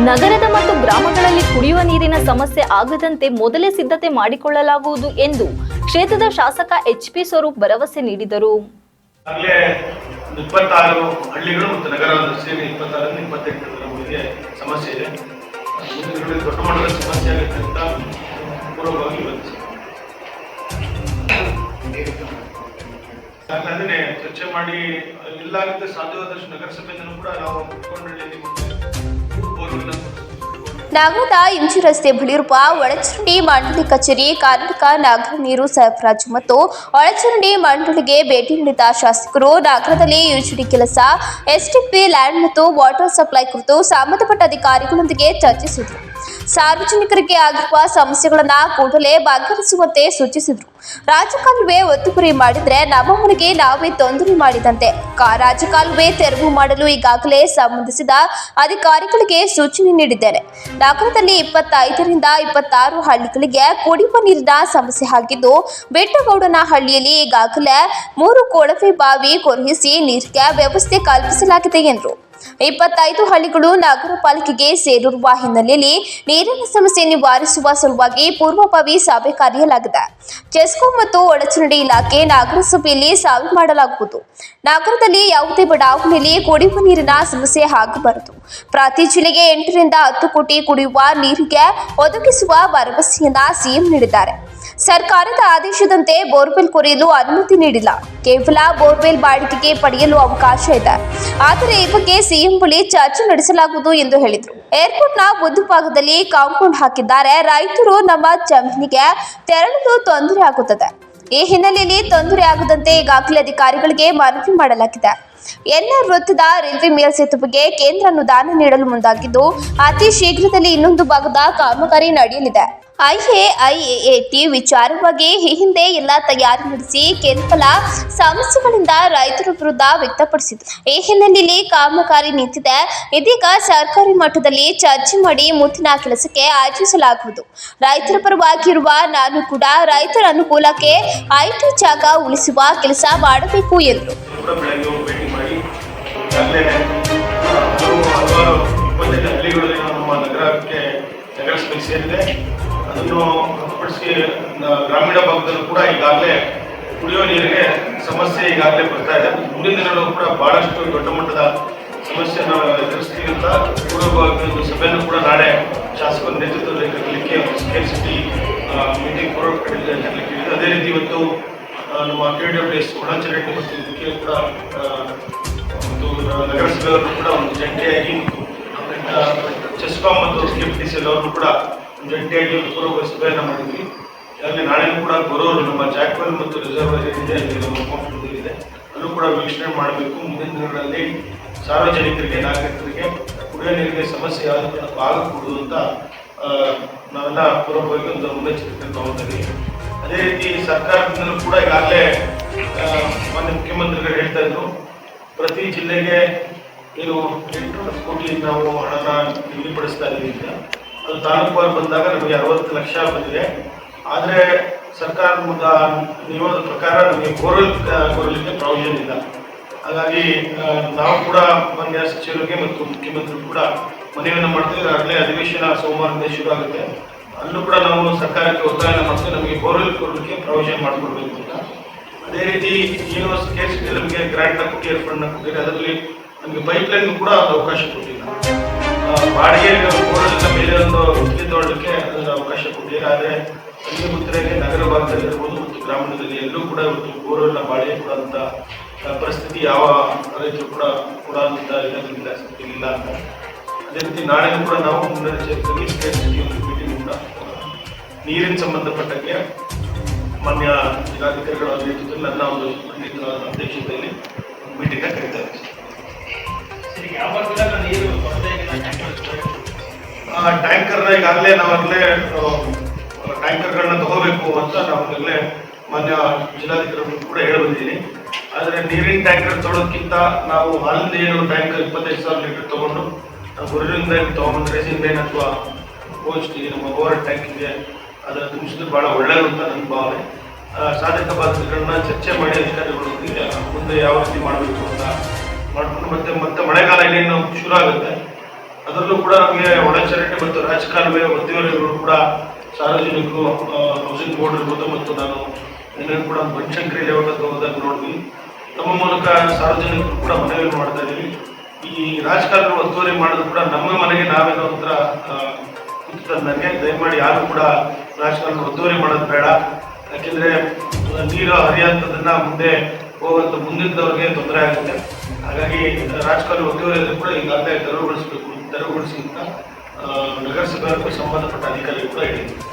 ನಗರದ ಮತ್ತು ಗ್ರಾಮಗಳಲ್ಲಿ ಕುಡಿಯುವ ನೀರಿನ ಸಮಸ್ಯೆ ಆಗದಂತೆ ಮೊದಲೇ ಸಿದ್ಧತೆ ಮಾಡಿಕೊಳ್ಳಲಾಗುವುದು ಎಂದು ಕ್ಷೇತ್ರದ ಶಾಸಕ ಎಚ್.ಪಿ. ಸ್ವರೂಪ್ ಭರವಸೆ ನೀಡಿದರು. 26 ಹಳ್ಳಿಗಳು ಮತ್ತು ನಗರ ಸೇರಿ 26 28 ಸಮಸ್ಯೆ ಇದೆ. ದೊಡ್ಡ ಮಟ್ಟದ ಸಮಸ್ಯೆ ಆಗುತ್ತೆ ಪೂರ್ವವಾಗಿ ಅದನ್ನೇ ಚರ್ಚೆ ಮಾಡಿ ಎಲ್ಲಾಗುತ್ತೆ ಸಾಧ್ಯವಾದಷ್ಟು ನಗರಸಭೆಯನ್ನು ಕೂಡ ನಾವು ನಗರದ ಎಂಜಿ ರಸ್ತೆ ಬಳಿಯಿರುವ ಒಳಚರಂಡಿ ಮಂಡಳಿ ಕಚೇರಿ ಕರ್ನಾಟಕ ನಗರ ನೀರು ಸರಬರಾಜು ಮತ್ತು ಒಳಚರಂಡಿ ಮಂಡಳಿಗೆ ಭೇಟಿ ನೀಡಿದ ಶಾಸಕರು ನಗರದಲ್ಲಿ ಯುಜಿಡಿ ಕೆಲಸ, ಎಸ್ಟಿಪಿ ಲ್ಯಾಂಡ್ ಮತ್ತು ವಾಟರ್ ಸಪ್ಲೈ ಕುರಿತು ಸಂಬಂಧಪಟ್ಟ ಅಧಿಕಾರಿಗಳೊಂದಿಗೆ ಚರ್ಚಿಸಿದರು. ಸಾರ್ವಜನಿಕರಿಗೆ ಆಗಿರುವ ಸಮಸ್ಯೆಗಳನ್ನು ಕೂಡಲೇ ಬಗೆಹರಿಸುವಂತೆ ಸೂಚಿಸಿದರು. ರಾಜಕಾಲುವೆ ಒತ್ತುವರಿ ಮಾಡಿದ್ರೆ ನಮ್ಮ ಮನೆಗೆ ನಾವೇ ತೊಂದರೆ ಮಾಡಿದಂತೆ. ರಾಜಕಾಲುವೆ ತೆರವು ಮಾಡಲು ಈಗಾಗಲೇ ಸಂಬಂಧಿಸಿದ ಅಧಿಕಾರಿಗಳಿಗೆ ಸೂಚನೆ ನೀಡಿದ್ದೇನೆ. ನಗರದಲ್ಲಿ 25ರಿಂದ 26 ಹಳ್ಳಿಗಳಿಗೆ ಕುಡಿಯುವ ನೀರಿನ ಸಮಸ್ಯೆ ಆಗಿದ್ದು, ಬೆಟ್ಟಗೌಡನಹಳ್ಳಿಯಲ್ಲಿ ಈಗಾಗಲೇ 3 ಕೊಳವೆ ಬಾವಿ ಕೊರೆಯಿಸಿ ನೀರಿಗೆ ವ್ಯವಸ್ಥೆ ಕಲ್ಪಿಸಲಾಗಿದೆ ಎಂದರು. 25 ಹಳ್ಳಿಗಳು ನಗರ ಪಾಲಿಕೆಗೆ ಸೇರಿರುವ ಹಿನ್ನೆಲೆಯಲ್ಲಿ ನೀರಿನ ಸಮಸ್ಯೆ ನಿವಾರಿಸುವ ಸಲುವಾಗಿ ಪೂರ್ವಭಾವಿ ಸಭೆ ಕರೆಯಲಾಗಿದೆ. ಚೆಸ್ಕೋ ಮತ್ತು ಒಳಚರಂಡಿ ಇಲಾಖೆ ನಗರಸಭೆಯಲ್ಲಿ ಸಭೆ ಮಾಡಲಾಗುವುದು. ನಗರದಲ್ಲಿ ಯಾವುದೇ ಬಡಾವಣೆಯಲ್ಲಿ ಕುಡಿಯುವ ನೀರಿನ ಸಮಸ್ಯೆ ಆಗಬಾರದು. ಪ್ರತಿ ಜಿಲ್ಲೆಗೆ 8ರಿಂದ 10 ಕೋಟಿ ಕುಡಿಯುವ ನೀರಿಗೆ ಒದಗಿಸುವ ಭರವಸೆಯನ್ನ ಸಿಎಂ ನೀಡಿದ್ದಾರೆ. ಸರ್ಕಾರದ ಆದೇಶದಂತೆ ಬೋರ್ವೆಲ್ ಕೊರೆಯಲು ಅನುಮತಿ ನೀಡಿಲ್ಲ. ಕೇವಲ ಬೋರ್ವೆಲ್ ಬಾಡಿಗೆಗೆ ಪಡೆಯಲು ಅವಕಾಶ ಇದೆ. ಆದರೆ ಈ ಬಗ್ಗೆ ಸಿಎಂ ಬಳಿ ಚರ್ಚೆ ನಡೆಸಲಾಗುವುದು ಎಂದು ಹೇಳಿದರು. ಏರ್ಪೋರ್ಟ್ನ ಒಂದು ಭಾಗದಲ್ಲಿ ಕಾಂಪೌಂಡ್ ಹಾಕಿದ್ದಾರೆ. ರೈತರು ನಮ್ಮ ಜಮೀನಿಗೆ ತೆರಳಲು ತೊಂದರೆ ಆಗುತ್ತದೆ. ಈ ಹಿನ್ನೆಲೆಯಲ್ಲಿ ತೊಂದರೆ ಆಗದಂತೆ ಈಗಾಗಲೇ ಅಧಿಕಾರಿಗಳಿಗೆ ಮನವಿ ಮಾಡಲಾಗಿದೆ. ಎನ್ಆರ್ ವೃತ್ತದ ರೈಲ್ವೆ ಮೇಲ್ಸೇತುವೆಗೆ ಕೇಂದ್ರ ಅನುದಾನ ನೀಡಲು ಮುಂದಾಗಿದ್ದು, ಅತಿ ಶೀಘ್ರದಲ್ಲಿ ಇನ್ನೊಂದು ಭಾಗದ ಕಾಮಗಾರಿ ನಡೆಯಲಿದೆ. IAIAT ವಿಚಾರವಾಗಿ ಈ ಹಿಂದೆ ಎಲ್ಲ ತಯಾರಿ ನಡೆಸಿ ಕೆಲವು ಸಮಸ್ಯೆಗಳಿಂದ ರೈತರ ವಿರುದ್ಧ ವ್ಯಕ್ತಪಡಿಸಿದರು. ಈ ಹಿನ್ನೆಲೆಯಲ್ಲಿ ಕಾಮಗಾರಿ ನಿಂತಿದೆ. ಇದೀಗ ಸರ್ಕಾರಿ ಮಟ್ಟದಲ್ಲಿ ಚರ್ಚೆ ಮಾಡಿ ಮುಂದಿನ ಕೆಲಸಕ್ಕೆ ಆಯೋಜಿಸಲಾಗುವುದು. ರೈತರ ಪರವಾಗಿ ಇರುವ ನಾನು ಕೂಡ ರೈತರ ಅನುಕೂಲಕ್ಕೆ ಐಟಿ ಜಾಗ ಉಳಿಸುವ ಕೆಲಸ ಮಾಡಬೇಕು ಎಂದರು. ಅದನ್ನು ಹೊರತುಪಡಿಸಿ ಗ್ರಾಮೀಣ ಭಾಗದಲ್ಲೂ ಕೂಡ ಈಗಾಗಲೇ ಕುಡಿಯುವ ನೀರಿಗೆ ಸಮಸ್ಯೆ ಈಗಾಗಲೇ ಬರ್ತಾ ಇದೆ. ಮುಂದಿನ ದಿನಗಳು ಕೂಡ ಬಹಳಷ್ಟು ದೊಡ್ಡ ಮಟ್ಟದ ಸಮಸ್ಯೆಯನ್ನು ಎದುರಿಸ್ತೀವಿ ಅಂತ ಪೂರ್ವಭಾವಿ ಒಂದು ಸಭೆಯನ್ನು ಕೂಡ ನಾಳೆ ಶಾಸಕರ ನೇತೃತ್ವದಲ್ಲಿ ಕರೀಲಿಕ್ಕೆ ಸ್ಕೇಲ್ ಸಿಟಿ ಮೀಟಿಂಗ್ ಕರೀಲಿಕ್ಕೆ. ಅದೇ ರೀತಿ ಇವತ್ತು ನಮ್ಮ KWS ಒಳಚರಂಡಿ ಮತ್ತು ಇದಕ್ಕೆ ಕೂಡ ಮತ್ತು ನಗರಸಭೆಯವರು ಕೂಡ ಒಂದು ಜಂಟಿಯಾಗಿ ಚೆಸ್ಕಾಂ ಮತ್ತು KPTCL ಅವರು ಕೂಡ ಜಂಟಿಯಾಗಿ ಒಂದು ಪೂರ್ವ ಸಭೆಯನ್ನು ಮಾಡಿದ್ವಿ. ಈಗಾಗಲೇ ನಾಳೆನೂ ಕೂಡ ಬರೋರು ನಮ್ಮ ಜಾಕ್ವೆಲ್ ಮತ್ತು ರಿಸರ್ವರ್ ಏನಿದೆ ನಮ್ಮ ಇದೆ ಅಲ್ಲೂ ಕೂಡ ವೀಕ್ಷಣೆ ಮಾಡಬೇಕು. ಮುಂದಿನ ದಿನಗಳಲ್ಲಿ ಸಾರ್ವಜನಿಕರಿಗೆ ನಾಗರಿಕರಿಗೆ ಕುಡಿಯುವ ನೀರಿಗೆ ಸಮಸ್ಯೆ ಆಗಕೂಡದು ಅಂತ ನಾವೆಲ್ಲ ಪೂರ್ವವಾಗಿ ಒಂದು ಮುನ್ನೆಚ್ಚರಿಕೆ ತಗೊಂಡಿದ್ದೀವಿ. ಅದೇ ರೀತಿ ಸರ್ಕಾರದಿಂದಲೂ ಕೂಡ ಈಗಾಗಲೇ ಮಾನ್ಯ ಮುಖ್ಯಮಂತ್ರಿಗಳು ಹೇಳ್ತಾ ಇದ್ರು, ಪ್ರತಿ ಜಿಲ್ಲೆಗೆ ಏನು 8 ಕೋಟಿ ನಾವು ಹಣನ ನಿಗದಿಪಡಿಸ್ತಾ ಇದ್ದೀವಿ ಅಂತ. ಅದು ತಾಲೂಕುವಾರು ಬಂದಾಗ ನಮಗೆ 60 ಲಕ್ಷ ಬಂದಿದೆ. ಆದರೆ ಸರ್ಕಾರದ ನಿಯಮದ ಪ್ರಕಾರ ನಮಗೆ ಬೋರ್ವೆಲ್ ಕೊಡಲಿಕ್ಕೆ ಪ್ರಾವಿಷನ್ ಇಲ್ಲ. ಹಾಗಾಗಿ ನಾವು ಕೂಡ ಮಾನ್ಯ ಸಚಿವರಿಗೆ ಮತ್ತು ಮುಖ್ಯಮಂತ್ರಿಗಳು ಕೂಡ ಮನವಿಯನ್ನು ಮಾಡ್ತೀವಿ. ಆಗಲೇ ಅಧಿವೇಶನ ಸೋಮವಾರದಿಂದ ಶುರು ಆಗುತ್ತೆ. ಅಲ್ಲೂ ಕೂಡ ನಾವು ಸರ್ಕಾರಕ್ಕೆ ಒತ್ತಾಯ ಮಾಡ್ತೀವಿ, ನಮಗೆ ಬೋರ್ವೆಲ್ ಕೊಡಲಿಕ್ಕೆ ಪ್ರಾವಿಷನ್ ಮಾಡಿಕೊಡ್ಬೇಕು ಅಂತ. ಅದೇ ರೀತಿ ಏನು ಸ್ಕೇಲ್ ಸಿಟಿ ನಮಗೆ ಗ್ರಾಂಟ್ನ ಕೊಟ್ಟಿದ್ದಾರೆ, ಫಂಡ್ನ ಕೊಟ್ಟಿದ್ದಾರೆ. ಅದರಲ್ಲಿ ನಮಗೆ ಪೈಪ್ಲೈನ್ಗೂ ಕೂಡ ಅವಕಾಶ ಕೊಟ್ಟಿಲ್ಲ. ಬಾಡಿಗೆ ಬೋರ್ವೆಲ್ನ ಮೇಲೆ ಒಂದು ಗುತ್ತಿಗೆ ತಗೊಳ್ಳಲಿಕ್ಕೆ ಅದರ ಅವಕಾಶ ಕೊಟ್ಟಿದ್ದಾರೆ. ಆದರೆ ನಮಗೆ ಗೊತ್ತಿರೋಂಗೆ ನಗರ ಭಾಗದಲ್ಲಿರ್ಬೋದು ಮತ್ತು ಗ್ರಾಮೀಣದಲ್ಲಿ ಎಲ್ಲೂ ಕೂಡ ಇವತ್ತು ಬೋರ್ವೆಲ್ನ ಬಾಡಿಗೆ ಕೊಡುವಂಥ ಪರಿಸ್ಥಿತಿ ಯಾವ ರೈತರು ಕೂಡ ಕೊಡುವಂಥ ಇಲ್ಲ ಅಂತ. ಅದೇ ರೀತಿ ನಾಳೆನೂ ಕೂಡ ನಾವು ಮುನ್ನೆಚ್ಚರಿಕೆಯಲ್ಲಿ ಸ್ಟೇಟ್ ಸಿಟಿ ಒಂದು ಮೀಟಿಂಗ್ ಕೂಡ ನೀರಿನ ಸಂಬಂಧಪಟ್ಟಂಗೆ ಮಾನ್ಯ ಜಿಲ್ಲಾಧಿಕಾರಿಗಳ ನೇತೃತ್ವದಲ್ಲಿ ನನ್ನ ಒಂದು ಅಧ್ಯಕ್ಷತೆಯಲ್ಲಿ ಮೀಟಿಂಗ್ನ ಕರೀತಾ ಇದ್ದೀವಿ. ಟ್ಯಾಂಕರ್ನ ಈಗಾಗಲೇ ನಾವಾಗಲೇ ಟ್ಯಾಂಕರ್ಗಳನ್ನ ತಗೋಬೇಕು ಅಂತ ನಾವಾಗಲೇ ಮಾನ್ಯ ಜಿಲ್ಲಾಧಿಕಾರಿಗಳು ಕೂಡ ಹೇಳಿ ಬಂದಿದ್ದೀನಿ. ಆದರೆ ನೀರಿನ ಟ್ಯಾಂಕರ್ ತೊಗೊಳೋದಕ್ಕಿಂತ ನಾವು ಹಾಲಿಂದ ಏನು ಟ್ಯಾಂಕರ್ 25,000 ಲೀಟರ್ ತೊಗೊಂಡು ಗುರುವಿಂದ ತೊಗೊಂಡು ರೇಸಿನ್ ಬೇನ್ ಅಥವಾ ಕೋಚ್ಗೆ ನಮ್ಮ ಓವರ್ ಟ್ಯಾಂಕಿಗೆ ಅದನ್ನು ತುಂಬಿಸಿದ್ರೆ ಭಾಳ ಒಳ್ಳೆಯದು ಅಂತ ನನ್ನ ಭಾವನೆ. ಸಾಧ್ಯತಾ ಬಾಧ್ಯತೆಗಳನ್ನ ಚರ್ಚೆ ಮಾಡಿ ಅಧಿಕಾರಿಗಳೊಂದಿಗೆ ಮುಂದೆ ಯಾವ ರೀತಿ ಮಾಡಬೇಕು ಅಂತ ಮಾಡಿಕೊಂಡು ಮತ್ತೆ ಮಳೆಗಾಲ ಇನ್ನೇನು ಶುರು ಆಗುತ್ತೆ. ಅದು ಅದರಲ್ಲೂ ಕೂಡ ನಮಗೆ ಒಳಚರಂಡಿ ಮತ್ತು ರಾಜಕಾಲುವೆ ಒತ್ತುವರಿಗಳು ಕೂಡ ಸಾರ್ವಜನಿಕರು ಹೌಸಿಂಗ್ ಬೋರ್ಡ್ ಇರ್ಬೋದು ಮತ್ತು ನಾನು ನಿನ್ನೆ ಕೂಡ ಬನಶಂಕರಿ ಲೇಔಟ್ ಅಂತ ಹೋದಾಗ ನೋಡಿದ್ವಿ. ನಮ್ಮ ಮೂಲಕ ಸಾರ್ವಜನಿಕರು ಕೂಡ ಮನವಿ ಮಾಡ್ತಾ ಇದ್ದೀವಿ. ಈ ರಾಜಕಾಲುವೆ ಒತ್ತುವರಿ ಮಾಡೋದು ಕೂಡ ನಮ್ಮ ಮನೆಗೆ ನಾವೇನೋ ಒಂಥರ ನನಗೆ ದಯಮಾಡಿ ಯಾರು ಕೂಡ ರಾಜಕಾಲುವೆ ಒತ್ತುವರಿ ಮಾಡೋದು ಬೇಡ. ಯಾಕೆಂದರೆ ನೀರು ಹರಿಯುವಂಥದ್ದನ್ನು ಮುಂದೆ ಹೋಗುವಂಥ ಮುಂದಿನದವ್ರಿಗೆ ತೊಂದರೆ ಆಗುತ್ತೆ. ಹಾಗಾಗಿ ರಾಜಕಾಲುವೆ ಒತ್ತುವರಿಯನ್ನು ಕೂಡ ಈಗಾಗಲೇ ತೆರವುಗೊಳಿಸಿ ಅಂತ ನಗರಸಭೆ ಸಂಬಂಧಪಟ್ಟ ಅಧಿಕಾರಿಗಳು ಕೂಡ ಹೇಳಿದರು.